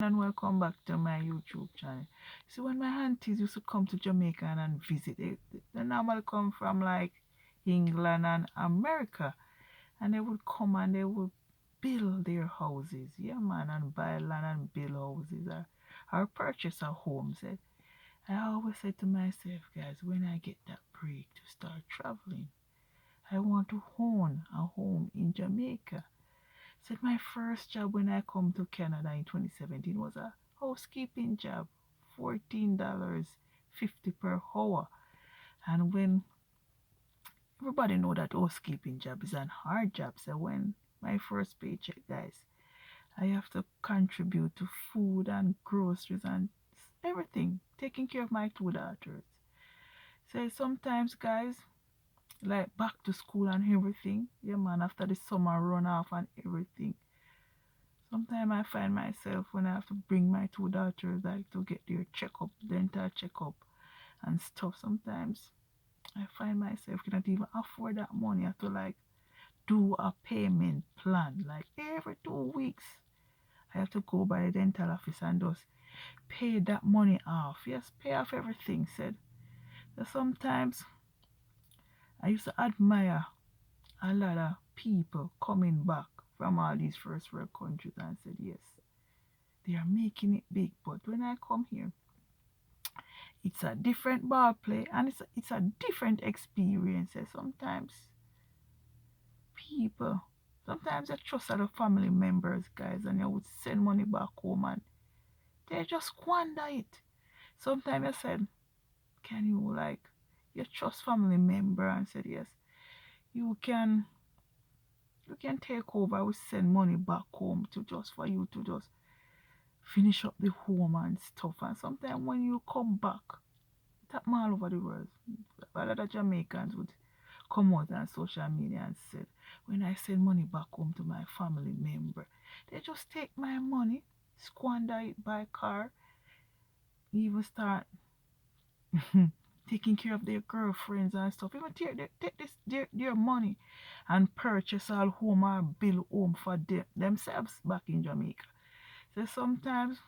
And welcome back to my YouTube channel. See, when my aunties used to come to Jamaica and visit, they normally come from like England and America, and they would come and they would build their houses, yeah, man, and buy land and build houses or purchase a home. Said I always say to myself, guys, when I get that break to start traveling, I want to own a home in Jamaica. Said my first job when I come to Canada in 2017 was a housekeeping job, $14.50 per hour. And when everybody know that housekeeping job is an hard job, so when my first paycheck, guys, I have to contribute to food and groceries and everything, taking care of my two daughters. So sometimes, guys, like back to school and everything, yeah, man, after the summer run off and everything, sometimes I find myself when I have to bring my two daughters like to get their checkup, dental checkup and stuff. Sometimes I find myself cannot even afford that money. I have to like do a payment plan. Like every 2 weeks, I have to go by the dental office and just pay that money off. Yes, pay off everything. Said so sometimes I used to admire a lot of people coming back from all these first world countries and said yes, they are making it big. But when I come here, it's a different ball play and it's a different experience. Sometimes people, sometimes I trust other family members, guys, and you would send money back home and they just squander it. Sometimes I said, can you like you trust family member and said yes, you can you can take over. I will send money back home to just for you to just finish up the home and stuff. And sometimes when you come back, tap all over the world. A lot of Jamaicans would come out on social media and said, when I send money back home to my family member, they just take my money, squander it by car, even start taking care of their girlfriends and stuff. Even take this their money and purchase all home or build home for themselves back in Jamaica. So sometimes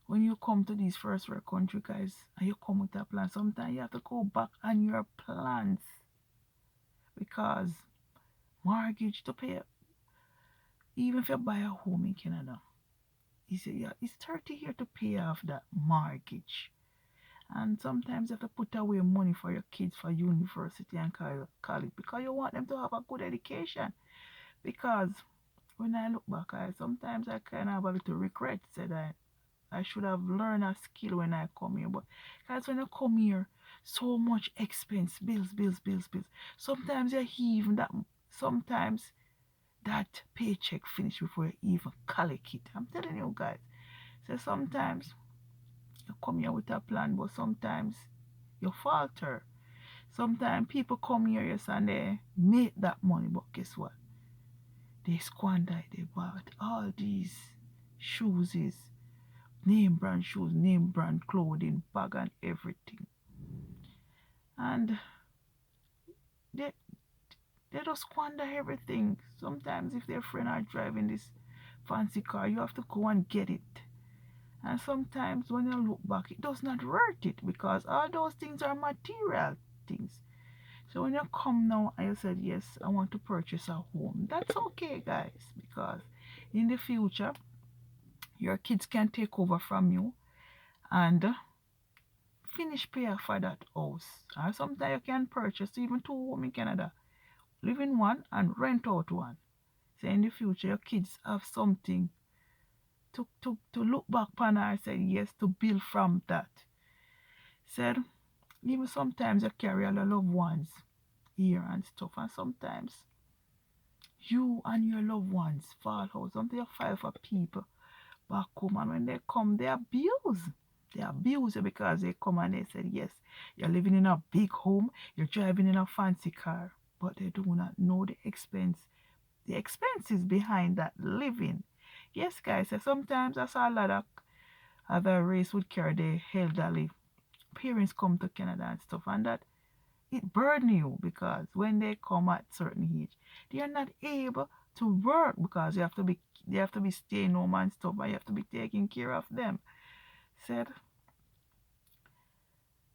when you come to these first world country, guys, and you come with a plan, sometimes you have to go back on your plans because mortgage to pay, even if you buy a home in Canada, it's 30 here to pay off that mortgage. And sometimes you have to put away money for your kids for university and college because you want them to have a good education. Because when I look back, sometimes I kind of have a little regret that I should have learned a skill when I come here. But guys, when you come here, so much expense, bills, bills, bills, bills. Sometimes you even that. Sometimes that paycheck finish before you even collect it. I'm telling you guys. So sometimes you come here with a plan, but sometimes you falter. Sometimes people come here, yes, and they make that money, but guess what? They squander it. They bought all these shoes, name brand shoes, name brand clothing, bag and everything. And they they just squander everything. Sometimes if their friend are driving this fancy car, you have to go and get it. And sometimes when you look back, it does not worth it because all those things are material things. So when you come now and you said, yes, I want to purchase a home, that's okay, guys, because in the future, your kids can take over from you and finish pay off for that house. Or sometimes you can purchase even two homes in Canada, live in one and rent out one. So in the future, your kids have something to look back upon and say, yes, to build from that. Said, even sometimes you carry all your loved ones here and stuff, and sometimes you and your loved ones fall out. Sometimes you file for people back home, and when they come, they abuse. They abuse you because they come and they said, yes, you're living in a big home, you're driving in a fancy car, but they do not know the expenses behind that living. Yes, guys, so sometimes I saw a lot of other race would carry the elderly parents come to Canada and stuff, and that it burden you because when they come at certain age, they are not able to work because they have to be staying home and stuff, and you have to be taking care of them. Said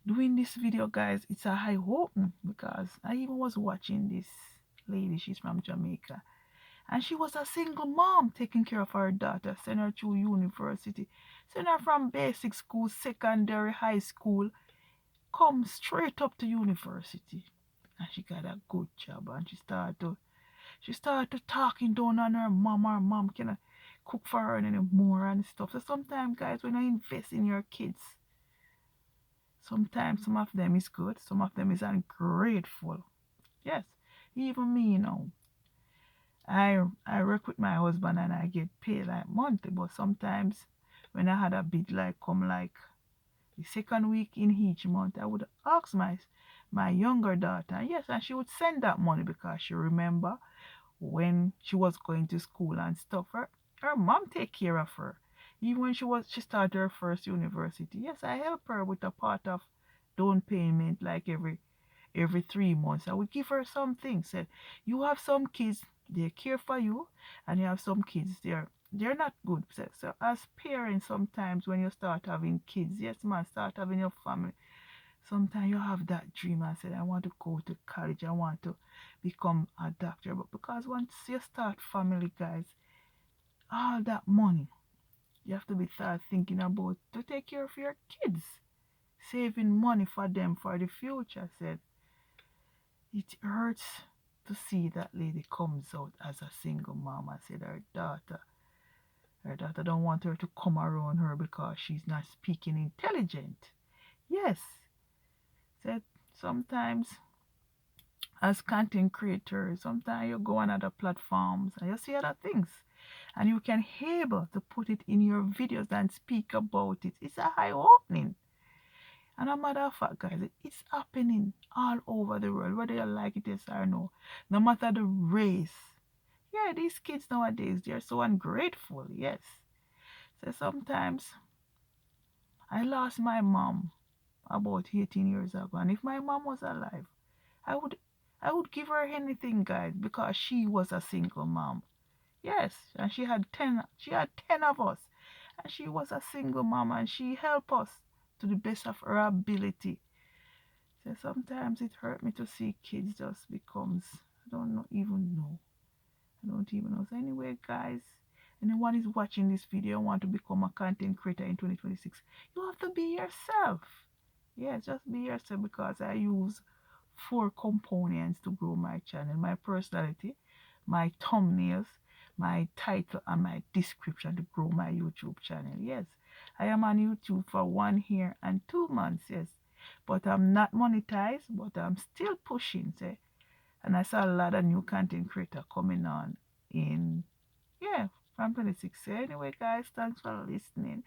doing this video, guys, it's a high hope because I even was watching this lady. She's from Jamaica, and she was a single mom taking care of her daughter, send her to university, send her from basic school, secondary, high school, come straight up to university. And she got a good job, and she started to talking down on her mom. Her mom cannot cook for her anymore and stuff. So sometimes, guys, when you invest in your kids, sometimes some of them is good, some of them is ungrateful. Yes, even me, I work with my husband and I get paid like monthly, but sometimes when I had a bid like come like the second week in each month, I would ask my younger daughter, yes, and she would send that money because she remember when she was going to school and stuff. Her mom take care of her. Even when she started her first university. Yes, I help her with a part of down payment like every 3 months. I would give her something. Said you have some kids, they care for you, and you have some kids they're not good. So as parents, sometimes when you start having kids, yes man, start having your family, sometimes you have that dream and say, I want to go to college, I want to become a doctor. But because once you start family, guys, all that money, you have to be start thinking about to take care of your kids, saving money for them for the future. I said, it hurts to see that lady comes out as a single mom. I said her daughter don't want her to come around her because she's not speaking intelligent. Yes, said sometimes as content creators, sometimes you go on other platforms and you see other things and you can able to put it in your videos and speak about it. It's a high opening. And a matter of fact, guys, it's happening all over the world, whether you like it yes or no. No matter the race. Yeah, these kids nowadays, they're so ungrateful, yes. So sometimes I lost my mom about 18 years ago. And if my mom was alive, I would I would give her anything, guys, because she was a single mom. Yes, and she had ten of us. And she was a single mom and she helped us to the best of her ability. So sometimes it hurt me to see kids just becomes I don't know even know. I don't even know. So anyway, guys, anyone is watching this video and want to become a content creator in 2026, you have to be yourself. Yeah, just be yourself because I use 4 components to grow my channel: my personality, my thumbnails, my title, and my description to grow my YouTube channel. Yes, I am on YouTube for 1 year and 2 months. Yes, but I'm not monetized, but I'm still pushing. Say, and I saw a lot of new content creator coming on in yeah from 26. So anyway, guys, thanks for listening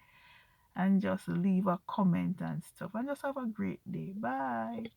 and just leave a comment and stuff and just have a great day. Bye.